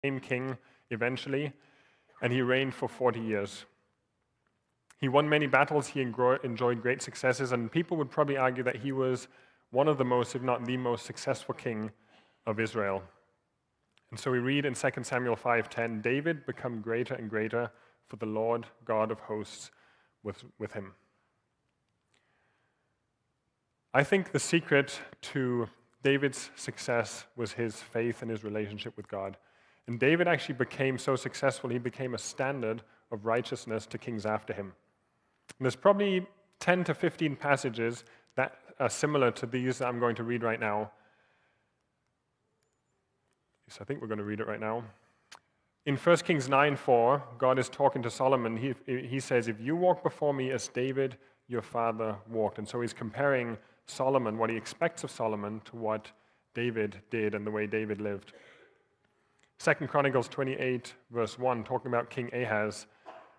became king eventually, and he reigned for 40 years. He won many battles, he enjoyed great successes, and people would probably argue that he was one of the most, if not the most successful king of Israel. And so we read in 2 Samuel 5:10, David became greater and greater, for the Lord God of hosts was with him. I think the secret to David's success was his faith and his relationship with God. And David actually became so successful, he became a standard of righteousness to kings after him. And there's probably 10 to 15 passages that are similar to these that I'm going to read right now. So I think we're going to read it right now. In 1 Kings 9:4, God is talking to Solomon. He says, if you walk before me as David, your father, walked. And so he's comparing Solomon, what he expects of Solomon, to what David did and the way David lived. 2 Chronicles 28, verse 1, talking about King Ahaz,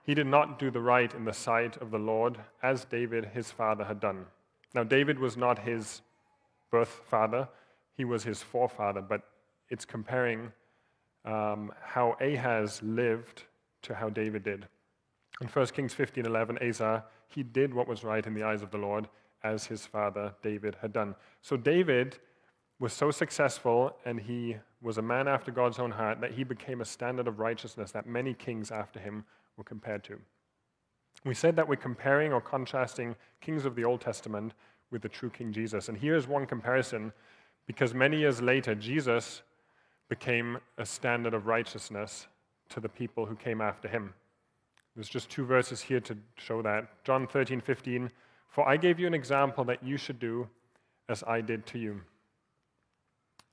he did not do the right in the sight of the Lord as David, his father, had done. Now, David was not his birth father, he was his forefather, but it's comparing how Ahaz lived to how David did. In 1 Kings 15:11, Asa, he did what was right in the eyes of the Lord as his father David had done. So David was so successful and he was a man after God's own heart that he became a standard of righteousness that many kings after him were compared to. We said that we're comparing or contrasting kings of the Old Testament with the true King Jesus. And here's one comparison, because many years later, Jesus became a standard of righteousness to the people who came after him. There's just 2 verses here to show that. John 13:15, for I gave you an example that you should do as I did to you.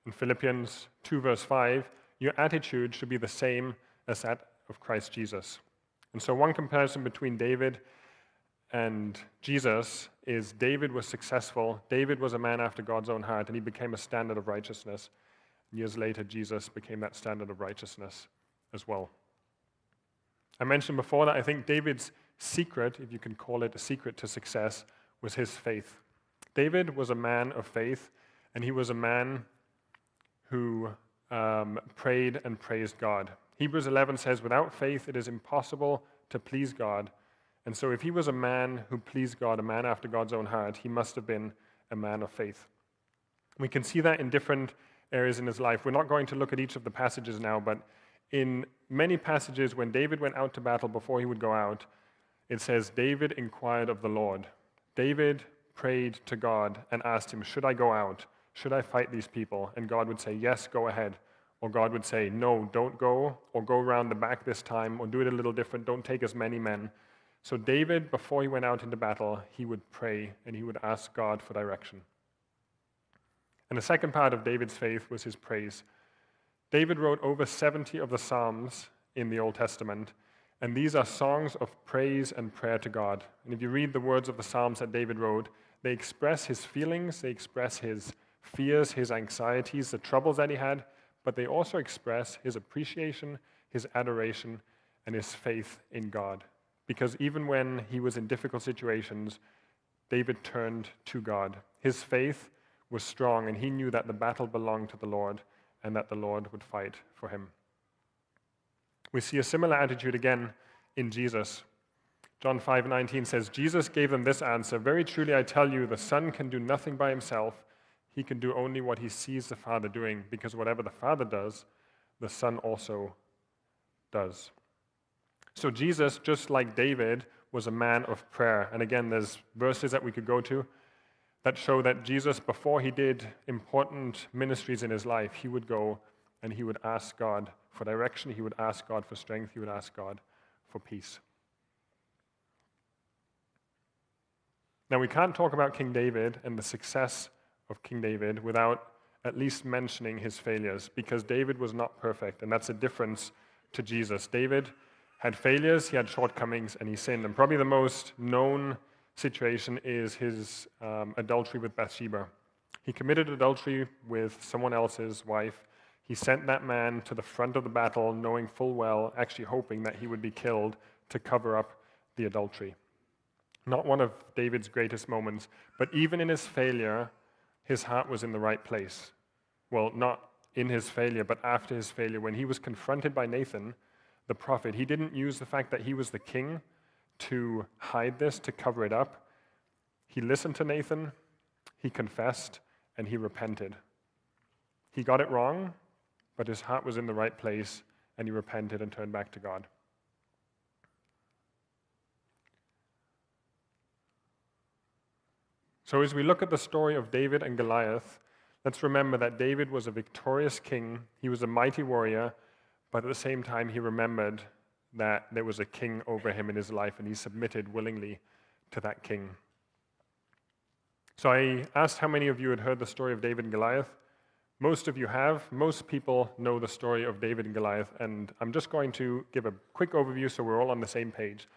In Philippians 2 verse 5, your attitude should be the same as that of Christ Jesus. And so one comparison between David and Jesus is David was successful. David was a man after God's own heart, and he became a standard of righteousness. Years later, Jesus became that standard of righteousness as well. I mentioned before that I think David's secret, if you can call it a secret to success, was his faith. David was a man of faith, and he was a man who prayed and praised God. Hebrews 11 says, without faith it is impossible to please God. And so if he was a man who pleased God, a man after God's own heart, he must have been a man of faith. We can see that in different areas in his life. We're not going to look at each of the passages now, but in many passages when David went out to battle before he would go out, it says David inquired of the Lord. David prayed to God and asked him, should I go out? Should I fight these people? And God would say, yes, go ahead. Or God would say, no, don't go, or go around the back this time, or do it a little different, don't take as many men. So David, before he went out into battle, he would pray and he would ask God for direction. And the second part of David's faith was his praise. David wrote over 70 of the Psalms in the Old Testament, and these are songs of praise and prayer to God. And if you read the words of the Psalms that David wrote, they express his feelings, they express his fears, his anxieties, the troubles that he had, but they also express his appreciation, his adoration, and his faith in God. Because even when he was in difficult situations, David turned to God. His faith was strong, and he knew that the battle belonged to the Lord and that the Lord would fight for him. We see a similar attitude again in Jesus. John 5:19 says, Jesus gave them this answer, very truly I tell you, the Son can do nothing by himself. He can do only what he sees the Father doing, because whatever the Father does, the Son also does. So Jesus, just like David, was a man of prayer. And again, there's verses that we could go to that show that Jesus, before he did important ministries in his life, he would go and he would ask God for direction, he would ask God for strength, he would ask God for peace. Now, we can't talk about King David and the success of King David without at least mentioning his failures, because David was not perfect, and that's a difference to Jesus. David had failures, he had shortcomings, and he sinned. And probably the most known situation is his adultery with Bathsheba. He committed adultery with someone else's wife. He sent that man to the front of the battle, knowing full well, actually hoping that he would be killed to cover up the adultery. Not one of David's greatest moments, but even in his failure, his heart was in the right place. Well, not in his failure, but after his failure. When he was confronted by Nathan, the prophet, he didn't use the fact that he was the king to hide this, to cover it up. He listened to Nathan, he confessed, and he repented. He got it wrong, but his heart was in the right place, and he repented and turned back to God. So as we look at the story of David and Goliath, let's remember that David was a victorious king. He was a mighty warrior, but at the same time, he remembered that there was a king over him in his life, and he submitted willingly to that king. So I asked how many of you had heard the story of David and Goliath. Most of you have. Most people know the story of David and Goliath, and I'm just going to give a quick overview so we're all on the same page.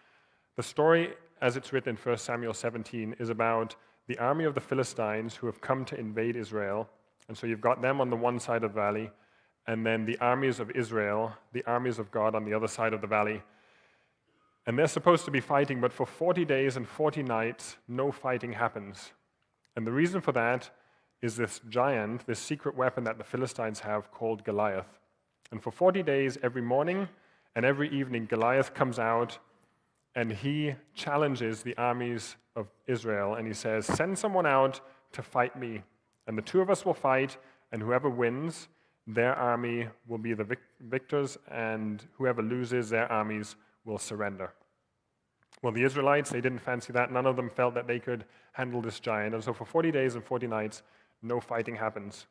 The story, as it's written in 1 Samuel 17, is about the army of the Philistines who have come to invade Israel. And so you've got them on the one side of the valley, and then the armies of Israel, the armies of God on the other side of the valley. And they're supposed to be fighting, but for 40 days and 40 nights, no fighting happens. And the reason for that is this giant, this secret weapon that the Philistines have called Goliath. And for 40 days, every morning and every evening, Goliath comes out and he challenges the armies of Israel, and he says, send someone out to fight me, and the two of us will fight, and whoever wins, their army will be the victors, and whoever loses, their armies will surrender. Well, the Israelites, they didn't fancy that. None of them felt that they could handle this giant, and so for 40 days and 40 nights, no fighting happens.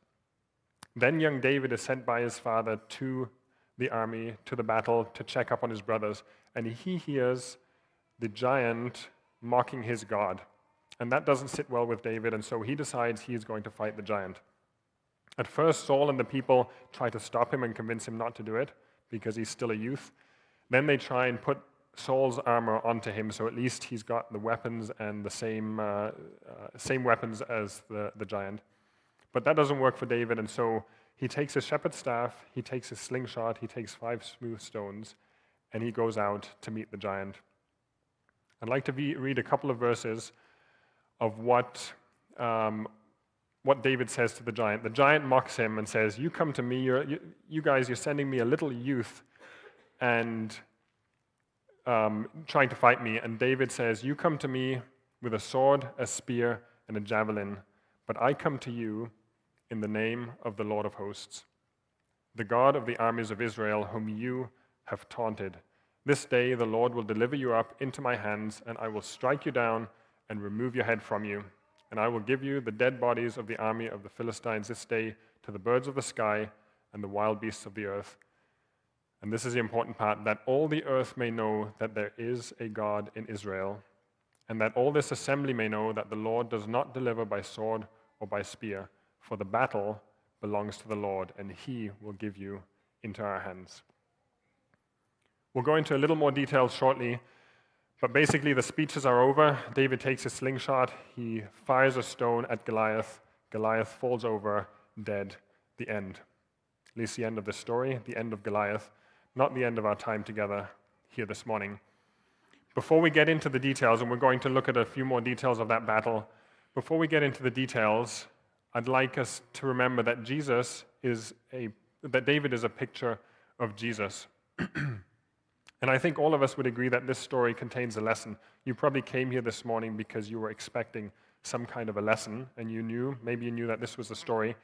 Then young David is sent by his father to the army, to the battle, to check up on his brothers, and he hears the giant mocking his God. And that doesn't sit well with David, and so he decides he's going to fight the giant. At first, Saul and the people try to stop him and convince him not to do it because he's still a youth. Then they try and put Saul's armor onto him, so at least he's got the weapons and the same weapons as the giant. But that doesn't work for David, and so he takes his shepherd's staff, he takes his slingshot, he takes 5 smooth stones, and he goes out to meet the giant. I'd like to read a couple of verses of what David says to the giant. The giant mocks him and says, you come to me, you guys, you're sending me a little youth and trying to fight me. And David says, you come to me with a sword, a spear, and a javelin, but I come to you in the name of the Lord of hosts, the God of the armies of Israel, whom you have taunted. This day the Lord will deliver you up into my hands, and I will strike you down and remove your head from you. And I will give you the dead bodies of the army of the Philistines this day to the birds of the sky and the wild beasts of the earth. And this is the important part, that all the earth may know that there is a God in Israel, and that all this assembly may know that the Lord does not deliver by sword or by spear, for the battle belongs to the Lord, and he will give you into our hands. We'll go into a little more detail shortly, but basically the speeches are over. David takes his slingshot, he fires a stone at Goliath. Goliath falls over, dead. The end. At least the end of the story, the end of Goliath, not the end of our time together here this morning. Before we get into the details, and we're going to look at a few more details of that battle, before we get into the details, I'd like us to remember that David is a picture of Jesus. And I think all of us would agree that this story contains a lesson. You probably came here this morning because you were expecting some kind of a lesson, and maybe you knew that this was the story.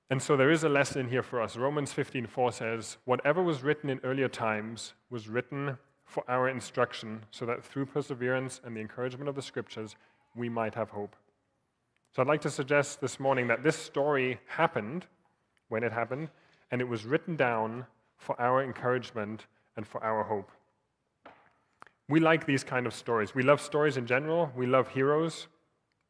And so there is a lesson in here for us. Romans 15:4 says, whatever was written in earlier times was written for our instruction, so that through perseverance and the encouragement of the scriptures, we might have hope. So I'd like to suggest this morning that this story happened when it happened, and it was written down for our encouragement and for our hope. We like these kind of stories. We love stories in general. We love heroes.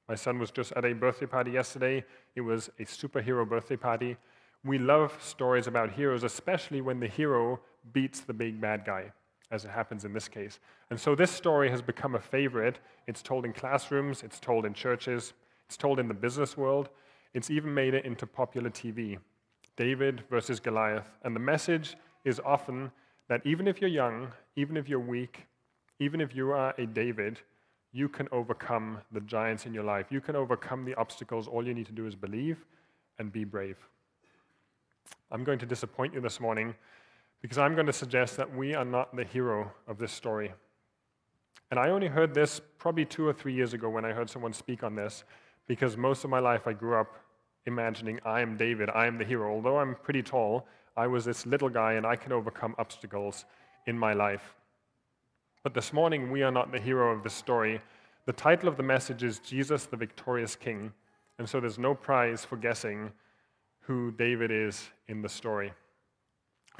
My son was just at a birthday party yesterday. It was a superhero birthday party. We love stories about heroes, especially when the hero beats the big bad guy, as it happens in this case. And so this story has become a favorite. It's told in classrooms. It's told in churches. It's told in the business world. It's even made it into popular TV. David versus Goliath. And the message is often that even if you're young, even if you're weak, even if you are a David, you can overcome the giants in your life. You can overcome the obstacles. All you need to do is believe and be brave. I'm going to disappoint you this morning because I'm going to suggest that we are not the hero of this story. And I only heard this probably 2 or 3 years ago when I heard someone speak on this, because most of my life I grew up imagining I am David, I am the hero. Although I'm pretty tall, I was this little guy and I can overcome obstacles in my life. But this morning, we are not the hero of this story. The title of the message is Jesus, the Victorious King. And so there's no prize for guessing who David is in the story.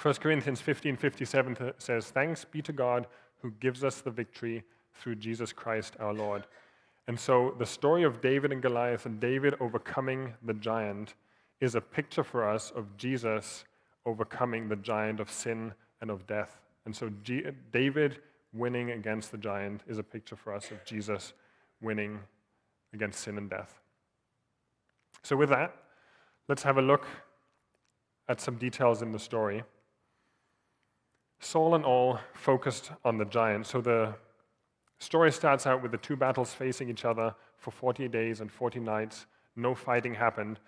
1 Corinthians 15:57 says, "Thanks be to God who gives us the victory through Jesus Christ our Lord." And so the story of David and Goliath and David overcoming the giant is a picture for us of Jesus overcoming the giant of sin and of death. And so David winning against the giant is a picture for us of Jesus winning against sin and death. So with that, let's have a look at some details in the story. Saul and all focused on the giant. So the story starts out with the two battles facing each other for 40 days and 40 nights. No fighting happened.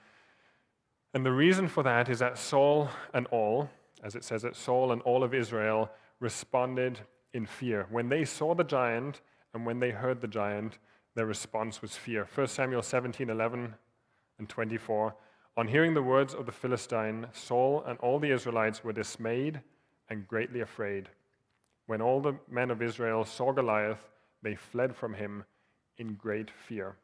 And the reason for that is that Saul and all, as it says, that Saul and all of Israel responded in fear. When they saw the giant and when they heard the giant, their response was fear. 1 Samuel 17:11 and 24. On hearing the words of the Philistine, Saul and all the Israelites were dismayed and greatly afraid. When all the men of Israel saw Goliath, they fled from him in great fear.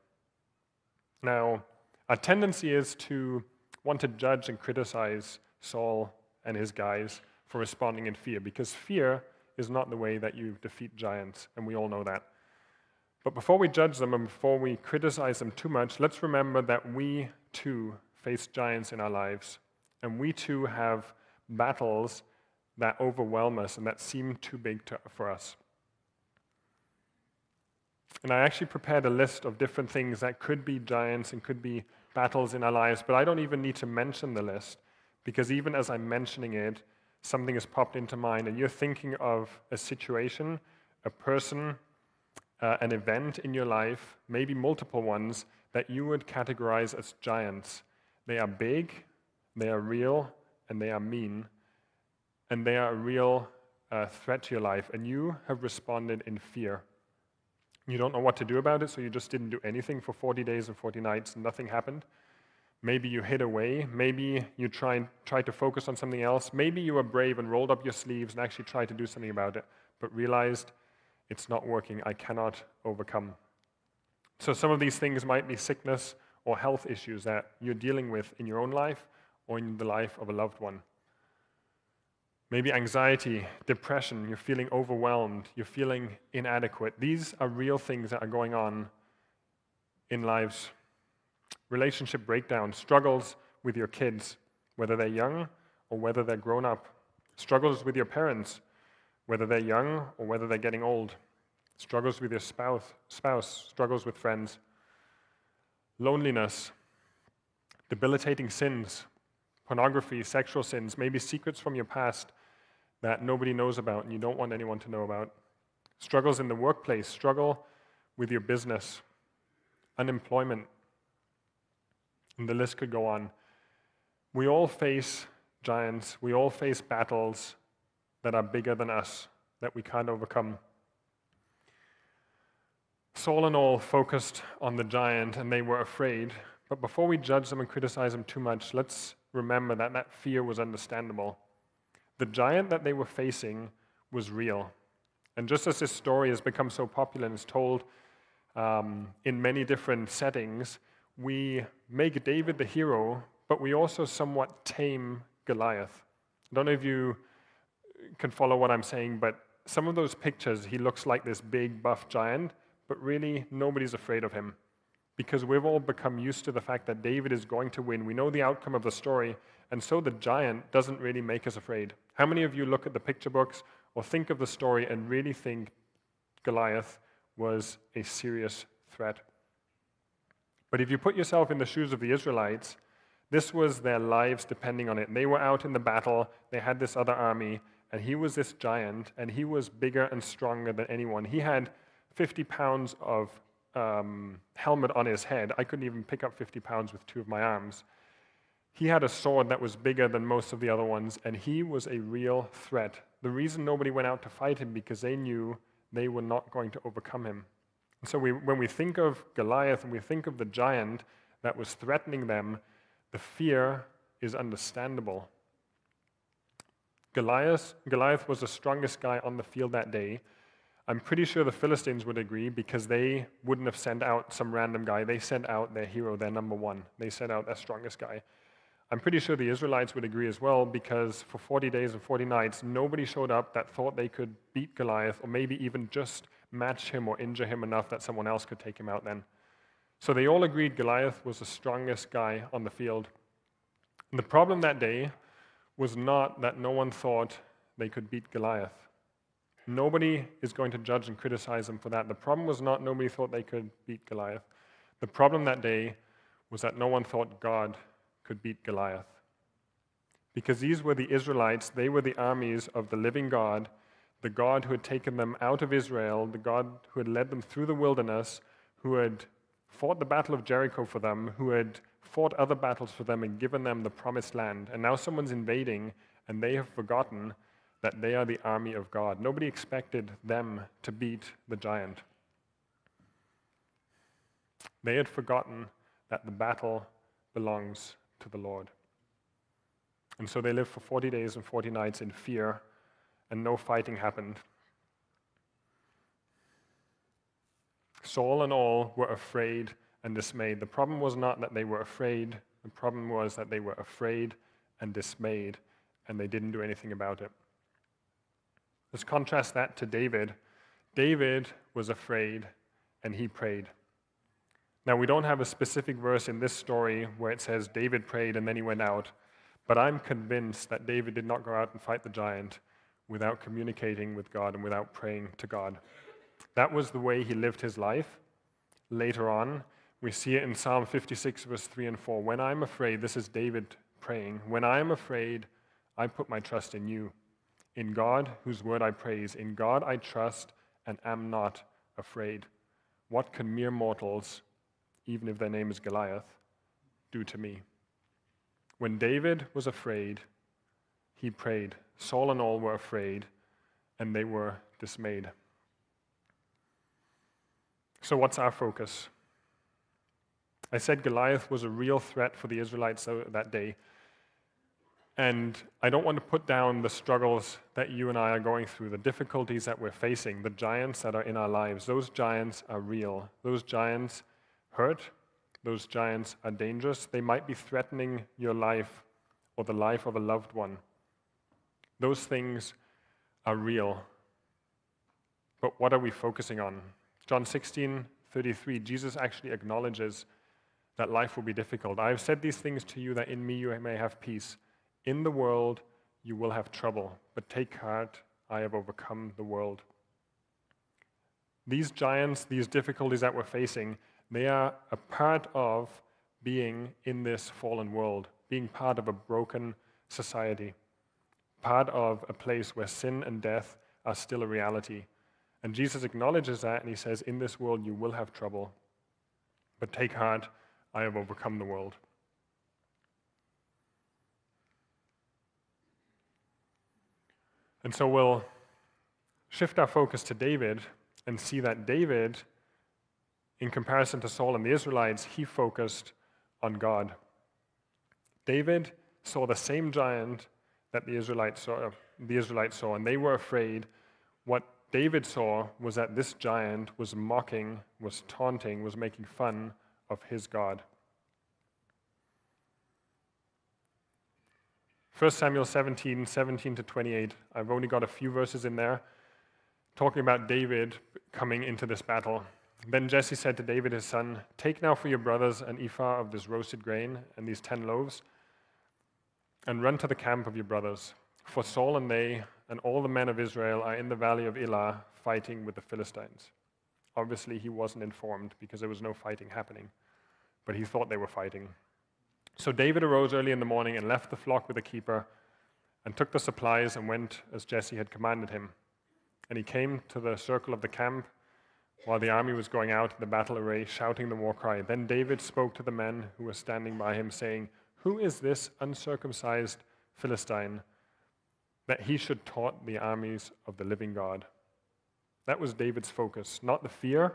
Now, our tendency is to want to judge and criticize Saul and his guys for responding in fear, because fear is not the way that you defeat giants, and we all know that. But before we judge them and before we criticize them too much, let's remember that we too face giants in our lives, and we too have battles that overwhelm us and that seem too big for us. And I actually prepared a list of different things that could be giants and could be battles in our lives, but I don't even need to mention the list, because even as I'm mentioning it, something has popped into mind, and you're thinking of a situation, a person, an event in your life, maybe multiple ones, that you would categorize as giants. They are big, they are real, and they are mean, and they are a real threat to your life, and you have responded in fear. You don't know what to do about it, so you just didn't do anything for 40 days and 40 nights, and nothing happened. Maybe you hid away. Maybe you tried to focus on something else. Maybe you were brave and rolled up your sleeves and actually tried to do something about it, but realized it's not working. I cannot overcome. So some of these things might be sickness or health issues that you're dealing with in your own life or in the life of a loved one. Maybe anxiety, depression, you're feeling overwhelmed, you're feeling inadequate. These are real things that are going on in lives. Relationship breakdown, struggles with your kids, whether they're young or whether they're grown up. Struggles with your parents, whether they're young or whether they're getting old. Struggles with your spouse, struggles with friends. Loneliness, debilitating sins, pornography, sexual sins, maybe secrets from your past that nobody knows about and you don't want anyone to know about. Struggles in the workplace, struggle with your business, unemployment, and the list could go on. We all face giants, we all face battles that are bigger than us, that we can't overcome. Saul and all focused on the giant and they were afraid, but before we judge them and criticize them too much, let's remember that that fear was understandable. The giant that they were facing was real. And just as this story has become so popular and is told in many different settings, we make David the hero, but we also somewhat tame Goliath. I don't know if you can follow what I'm saying, but some of those pictures, he looks like this big, buff giant, but really nobody's afraid of him, because we've all become used to the fact that David is going to win. We know the outcome of the story, and so the giant doesn't really make us afraid. How many of you look at the picture books or think of the story and really think Goliath was a serious threat? But if you put yourself in the shoes of the Israelites, this was their lives depending on it. They were out in the battle, they had this other army, and he was this giant, and he was bigger and stronger than anyone. He had 50 pounds of helmet on his head. I couldn't even pick up 50 pounds with two of my arms. He had a sword that was bigger than most of the other ones, and he was a real threat. The reason nobody went out to fight him because they knew they were not going to overcome him. And so when we think of Goliath and we think of the giant that was threatening them, the fear is understandable. Goliath was the strongest guy on the field that day. I'm pretty sure the Philistines would agree because they wouldn't have sent out some random guy. They sent out their hero, their number one. They sent out their strongest guy. I'm pretty sure the Israelites would agree as well because for 40 days and 40 nights, nobody showed up that thought they could beat Goliath or maybe even just match him or injure him enough that someone else could take him out then. So they all agreed Goliath was the strongest guy on the field. And the problem that day was not that no one thought they could beat Goliath. Nobody is going to judge and criticize them for that. The problem was not nobody thought they could beat Goliath. The problem that day was that no one thought God could beat Goliath. Because these were the Israelites, they were the armies of the living God, the God who had taken them out of Israel, the God who had led them through the wilderness, who had fought the battle of Jericho for them, who had fought other battles for them and given them the promised land. And now someone's invading, and they have forgotten that they are the army of God. Nobody expected them to beat the giant. They had forgotten that the battle belongs to the Lord. And so they lived for 40 days and 40 nights in fear, and no fighting happened. Saul and all were afraid and dismayed. The problem was not that they were afraid. The problem was that they were afraid and dismayed, and they didn't do anything about it. Let's contrast that to David. David was afraid, and he prayed. Now, we don't have a specific verse in this story where it says David prayed and then he went out, but I'm convinced that David did not go out and fight the giant without communicating with God and without praying to God. That was the way he lived his life. Later on, we see it in Psalm 56, verse 3 and 4. When I'm afraid, this is David praying, when I am afraid, I put my trust in you. In God, whose word I praise, in God I trust and am not afraid. What can mere mortals, even if their name is Goliath, do to me? When David was afraid, he prayed. Saul and all were afraid, and they were dismayed. So what's our focus? I said Goliath was a real threat for the Israelites that day. And I don't want to put down the struggles that you and I are going through, the difficulties that we're facing, the giants that are in our lives. Those giants are real. Those giants hurt. Those giants are dangerous. They might be threatening your life or the life of a loved one. Those things are real. But what are we focusing on? John 16:33, Jesus actually acknowledges that life will be difficult. I have said these things to you that in me you may have peace. In the world you will have trouble, but take heart, I have overcome the world. These giants, these difficulties that we're facing, they are a part of being in this fallen world, being part of a broken society, part of a place where sin and death are still a reality. And Jesus acknowledges that, and he says, in this world you will have trouble, but take heart, I have overcome the world. And so we'll shift our focus to David and see that David, in comparison to Saul and the Israelites, he focused on God. David saw the same giant that the Israelites saw, and they were afraid. What David saw was that this giant was mocking, was taunting, was making fun of his God. 1 Samuel 17 to 28. I've only got a few verses in there talking about David coming into this battle. Then Jesse said to David his son, "Take now for your brothers an ephah of this roasted grain and these 10 loaves, and run to the camp of your brothers. For Saul and they and all the men of Israel are in the valley of Elah fighting with the Philistines." Obviously, he wasn't informed because there was no fighting happening, but he thought they were fighting. So David arose early in the morning and left the flock with the keeper and took the supplies and went as Jesse had commanded him. And he came to the circle of the camp while the army was going out in the battle array, shouting the war cry. Then David spoke to the men who were standing by him, saying, Who is this uncircumcised Philistine that he should taunt the armies of the living God? That was David's focus, not the fear,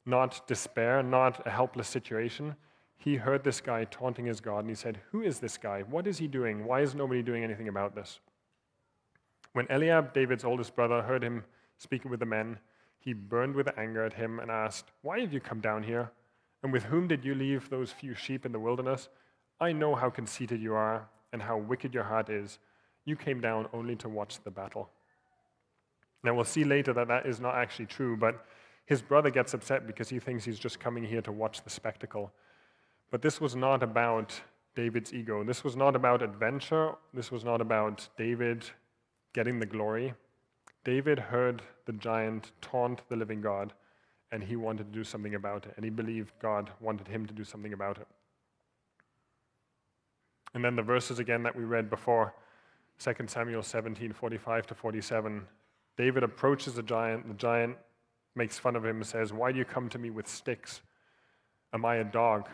not despair, not a helpless situation. He heard this guy taunting his God, and he said, who is this guy? What is he doing? Why is nobody doing anything about this? When Eliab, David's oldest brother, heard him speaking with the men, he burned with anger at him and asked, why have you come down here? And with whom did you leave those few sheep in the wilderness? I know how conceited you are and how wicked your heart is. You came down only to watch the battle. Now we'll see later that that is not actually true, but his brother gets upset because he thinks he's just coming here to watch the spectacle. But this was not about David's ego. This was not about adventure. This was not about David getting the glory. David heard the giant taunt the living God, and he wanted to do something about it, and he believed God wanted him to do something about it. And then the verses again that we read before, 2 Samuel 17, 45 to 47, David approaches the giant makes fun of him and says, why do you come to me with sticks? Am I a dog?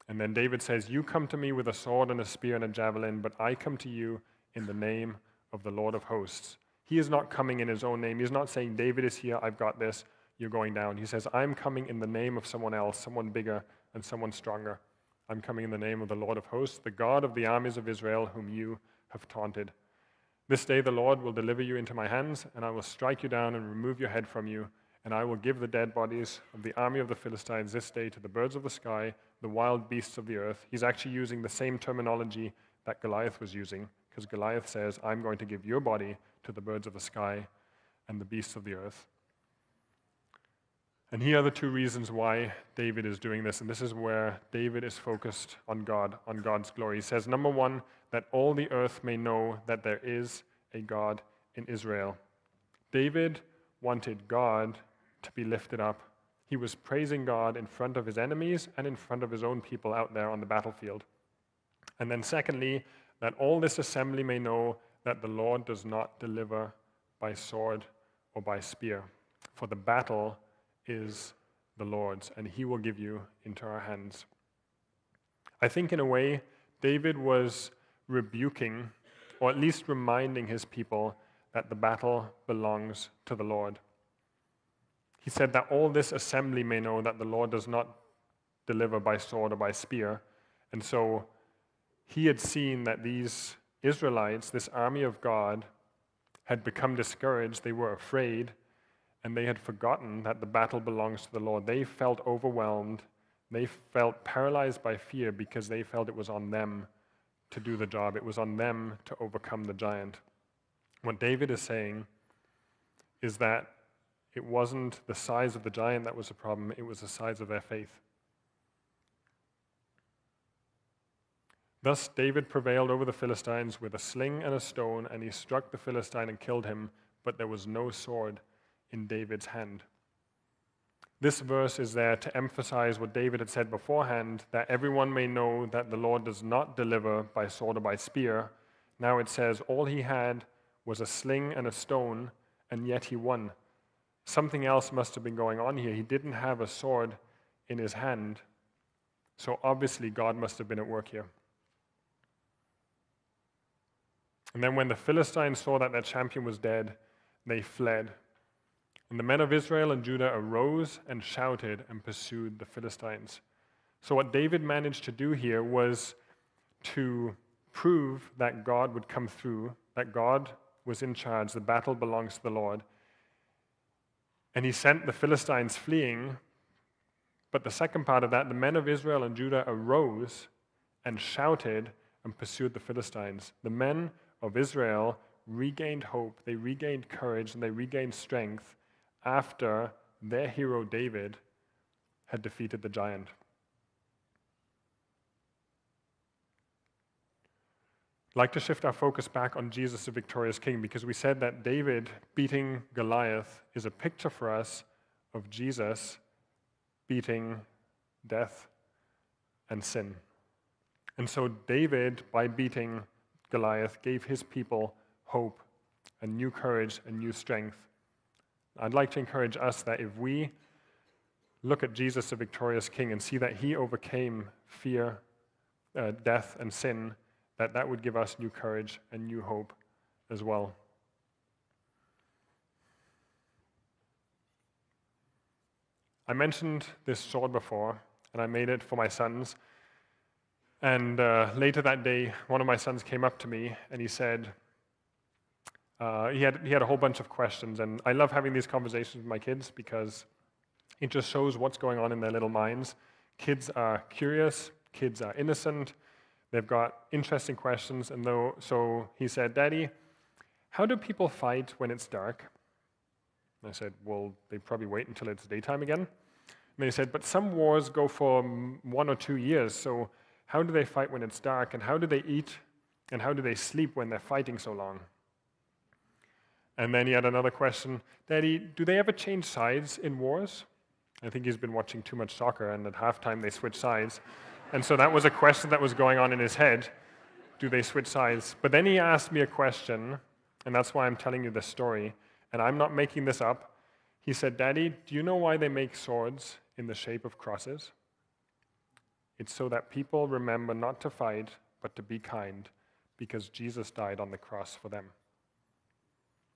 And then David says, you come to me with a sword and a spear and a javelin, but I come to you in the name of the Lord of hosts. He is not coming in his own name. He's not saying, David is here, I've got this, you're going down. He says, I'm coming in the name of someone else, someone bigger and someone stronger. I'm coming in the name of the Lord of hosts, the God of the armies of Israel, whom you have taunted. This day the Lord will deliver you into my hands, and I will strike you down and remove your head from you, and I will give the dead bodies of the army of the Philistines this day to the birds of the sky, the wild beasts of the earth. He's actually using the same terminology that Goliath was using, because Goliath says, I'm going to give your body to the birds of the sky and the beasts of the earth. And here are the two reasons why David is doing this, and this is where David is focused on God, on God's glory. He says, number one, that all the earth may know that there is a God in Israel. David wanted God to be lifted up. He was praising God in front of his enemies and in front of his own people out there on the battlefield. And then secondly, that all this assembly may know that the Lord does not deliver by sword or by spear, for the battle is the Lord's, and he will give you into our hands. I think in a way, David was rebuking, or at least reminding his people that the battle belongs to the Lord. He said that all this assembly may know that the Lord does not deliver by sword or by spear. And so he had seen that these Israelites, this army of God, had become discouraged. They were afraid, and they had forgotten that the battle belongs to the Lord. They felt overwhelmed. They felt paralyzed by fear because they felt it was on them to do the job. It was on them to overcome the giant. What David is saying is that it wasn't the size of the giant that was the problem, it was the size of their faith. Thus David prevailed over the Philistines with a sling and a stone, and he struck the Philistine and killed him, but there was no sword in David's hand. This verse is there to emphasize what David had said beforehand, that everyone may know that the Lord does not deliver by sword or by spear. Now it says all he had was a sling and a stone, and yet he won. Something else must have been going on here. He didn't have a sword in his hand, so obviously God must have been at work here. And then when the Philistines saw that their champion was dead, they fled. And the men of Israel and Judah arose and shouted and pursued the Philistines. So what David managed to do here was to prove that God would come through, that God was in charge, the battle belongs to the Lord. And he sent the Philistines fleeing. But the second part of that, the men of Israel and Judah arose and shouted and pursued the Philistines. The men of Israel regained hope, they regained courage, and they regained strength after their hero David had defeated the giant. I'd like to shift our focus back on Jesus, the victorious King, because we said that David beating Goliath is a picture for us of Jesus beating death and sin. And so David, by beating Goliath, gave his people hope and new courage and new strength. I'd like to encourage us that if we look at Jesus, the victorious King, and see that he overcame fear death and sin, that would give us new courage and new hope as well. I mentioned this sword before, and I made it for my sons. And later that day, one of my sons came up to me and he said, he had a whole bunch of questions. And I love having these conversations with my kids because it just shows what's going on in their little minds. Kids are curious, kids are innocent, they've got interesting questions. And so he said, "Daddy, how do people fight when it's dark?" And I said, "Well, they probably wait until it's daytime again." And they said, "But some wars go for 1 or 2 years, so how do they fight when it's dark? And how do they eat? And how do they sleep when they're fighting so long?" And then he had another question, "Daddy, do they ever change sides in wars?" I think he's been watching too much soccer, and at halftime they switch sides. And so that was a question that was going on in his head. Do they switch sides? But then he asked me a question, and that's why I'm telling you this story, and I'm not making this up. He said, "Daddy, do you know why they make swords in the shape of crosses? It's so that people remember not to fight, but to be kind, because Jesus died on the cross for them."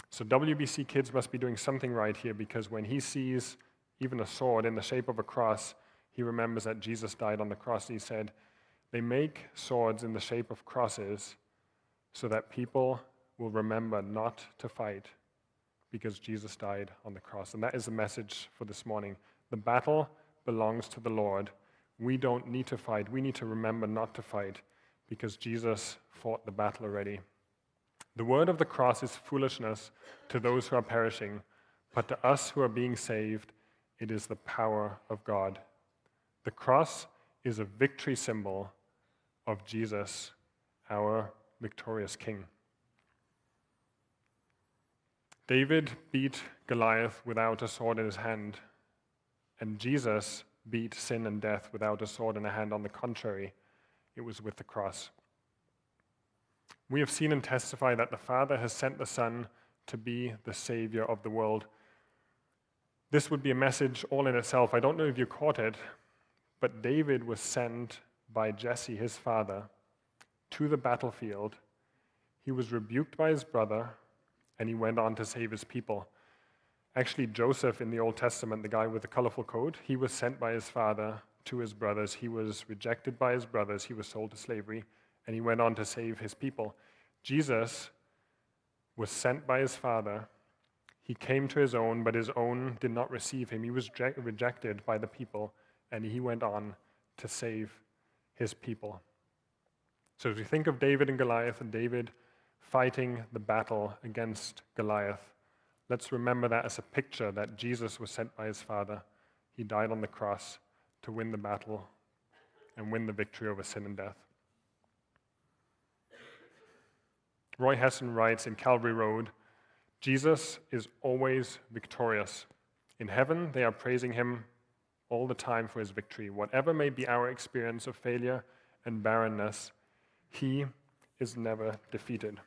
So WBC kids must be doing something right here, because when he sees even a sword in the shape of a cross, he remembers that Jesus died on the cross. He said, they make swords in the shape of crosses so that people will remember not to fight because Jesus died on the cross. And that is the message for this morning. The battle belongs to the Lord. We don't need to fight. We need to remember not to fight because Jesus fought the battle already. The word of the cross is foolishness to those who are perishing, but to us who are being saved, it is the power of God. The cross is a victory symbol of Jesus, our victorious King. David beat Goliath without a sword in his hand, and Jesus beat sin and death without a sword in a hand. On the contrary, it was with the cross. We have seen and testify that the Father has sent the Son to be the Savior of the world. This would be a message all in itself. I don't know if you caught it, but David was sent by Jesse, his father, to the battlefield. He was rebuked by his brother, and he went on to save his people. Actually, Joseph in the Old Testament, the guy with the colorful coat, he was sent by his father to his brothers. He was rejected by his brothers. He was sold to slavery, and he went on to save his people. Jesus was sent by his father. He came to his own, but his own did not receive him. He was rejected by the people, and he went on to save his people. So as we think of David and Goliath, and David fighting the battle against Goliath, let's remember that as a picture that Jesus was sent by his Father. He died on the cross to win the battle and win the victory over sin and death. Roy Heston writes in Calvary Road, Jesus is always victorious. In heaven, they are praising him all the time for his victory. Whatever may be our experience of failure and barrenness, he is never defeated.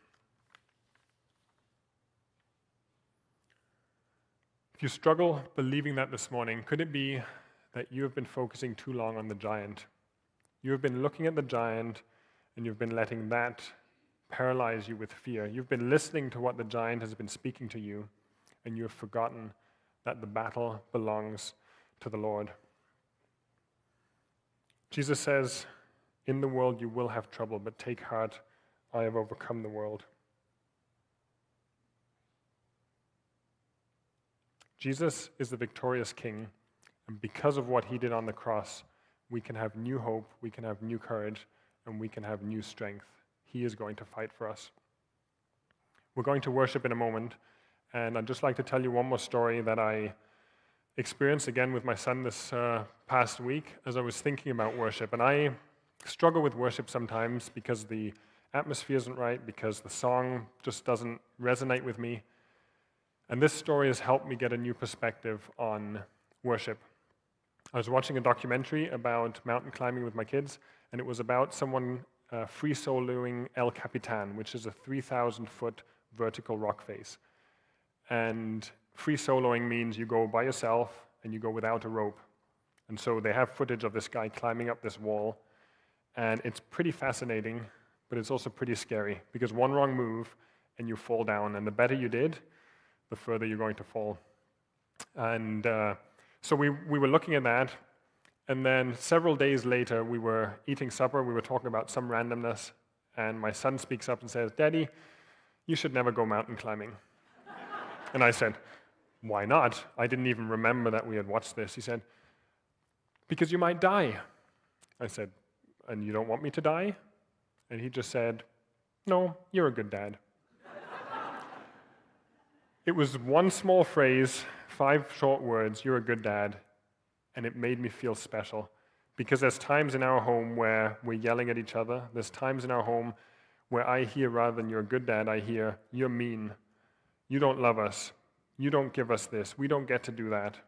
If you struggle believing that this morning, could it be that you have been focusing too long on the giant? You have been looking at the giant, and you've been letting that paralyze you with fear. You've been listening to what the giant has been speaking to you, and you have forgotten that the battle belongs to the Lord. Jesus says, "In the world you will have trouble, but take heart, I have overcome the world." Jesus is the victorious King, and because of what he did on the cross, we can have new hope, we can have new courage, and we can have new strength. He is going to fight for us. We're going to worship in a moment, and I'd just like to tell you one more story that I experienced again with my son this past week as I was thinking about worship. And I struggle with worship sometimes because the atmosphere isn't right, because the song just doesn't resonate with me. And this story has helped me get a new perspective on worship. I was watching a documentary about mountain climbing with my kids, and it was about someone free soloing El Capitan, which is a 3,000-foot vertical rock face. And free soloing means you go by yourself and you go without a rope. And so they have footage of this guy climbing up this wall, And it's pretty fascinating, but it's also pretty scary, because one wrong move and you fall down, and the better you did, the further you're going to fall. And so we were looking at that, and then several days later, we were eating supper, we were talking about some randomness, and my son speaks up and says, "Daddy, you should never go mountain climbing." And I said, "Why not?" I didn't even remember that we had watched this. He said, "Because you might die." I said, "And you don't want me to die?" And he just said, "No, you're a good dad." It was one small phrase, 5 short words, "You're a good dad," and it made me feel special. Because there's times in our home where we're yelling at each other. There's times in our home where I hear, rather than "you're a good dad," I hear, "You're mean. You don't love us. You don't give us this. We don't get to do that."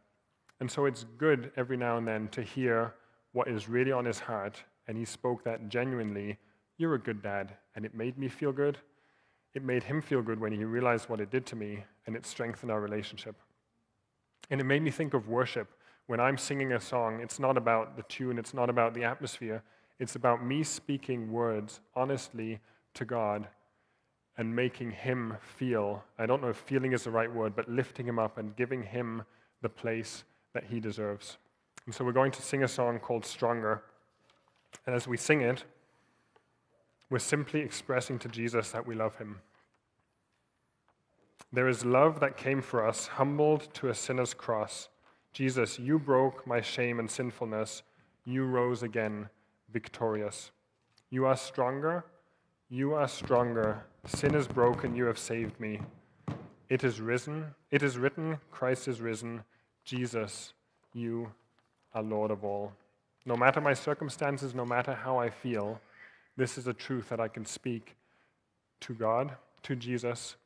And so it's good every now and then to hear what is really on his heart. And he spoke that genuinely, "You're a good dad." And it made me feel good. It made him feel good when he realized what it did to me, and it strengthened our relationship. And it made me think of worship. When I'm singing a song, it's not about the tune, it's not about the atmosphere. It's about me speaking words honestly to God and making him feel, I don't know if feeling is the right word, but lifting him up and giving him the place that he deserves. And so we're going to sing a song called "Stronger." And as we sing it, we're simply expressing to Jesus that we love him. There is love that came for us, humbled to a sinner's cross. Jesus, you broke my shame and sinfulness. You rose again, victorious. You are stronger. You are stronger. Sin is broken. You have saved me. It is risen. It is written. Christ is risen. Jesus, you are Lord of all. No matter my circumstances, no matter how I feel, this is a truth that I can speak to God, to Jesus,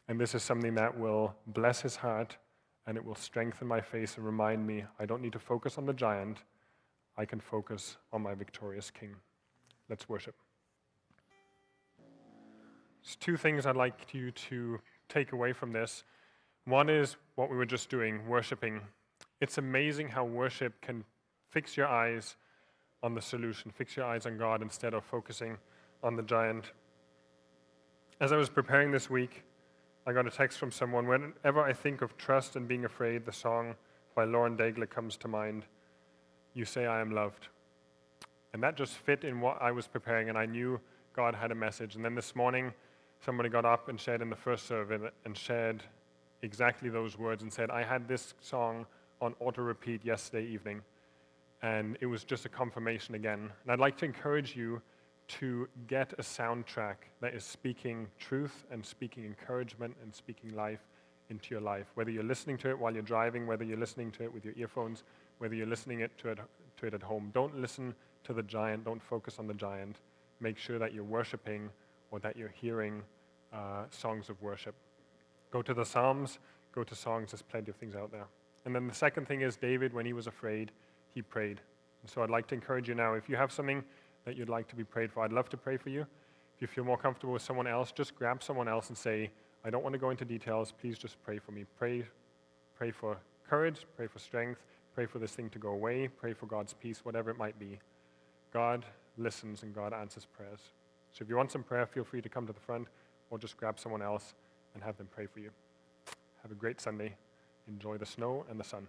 and this is something that will bless his heart, and it will strengthen my faith and remind me I don't need to focus on the giant. I can focus on my victorious King. Let's worship. There's 2 things I'd like you to take away from this. One is what we were just doing, worshiping. It's amazing how worship can fix your eyes on the solution, fix your eyes on God instead of focusing on the giant. As I was preparing this week, I got a text from someone. Whenever I think of trust and being afraid, the song by Lauren Daigle comes to mind. You say I am loved. And that just fit in what I was preparing, and I knew God had a message. And then this morning, somebody got up and shared in the first service and shared exactly those words and said, I had this song on auto repeat yesterday evening. And it was just a confirmation again. And I'd like to encourage you to get a soundtrack that is speaking truth and speaking encouragement and speaking life into your life. Whether you're listening to it while you're driving, whether you're listening to it with your earphones, whether you're listening to it at home. Don't listen to the giant. Don't focus on the giant. Make sure that you're worshiping or that you're hearing songs of worship. Go to the Psalms, go to songs. There's plenty of things out there. And then the second thing is David, when he was afraid, he prayed. And so I'd like to encourage you now, if you have something that you'd like to be prayed for, I'd love to pray for you. If you feel more comfortable with someone else, just grab someone else and say, I don't want to go into details, please just pray for me. Pray for courage, pray for strength, pray for this thing to go away, pray for God's peace, whatever it might be. God listens and God answers prayers. So if you want some prayer, feel free to come to the front or just grab someone else and have them pray for you. Have a great Sunday. Enjoy the snow and the sun.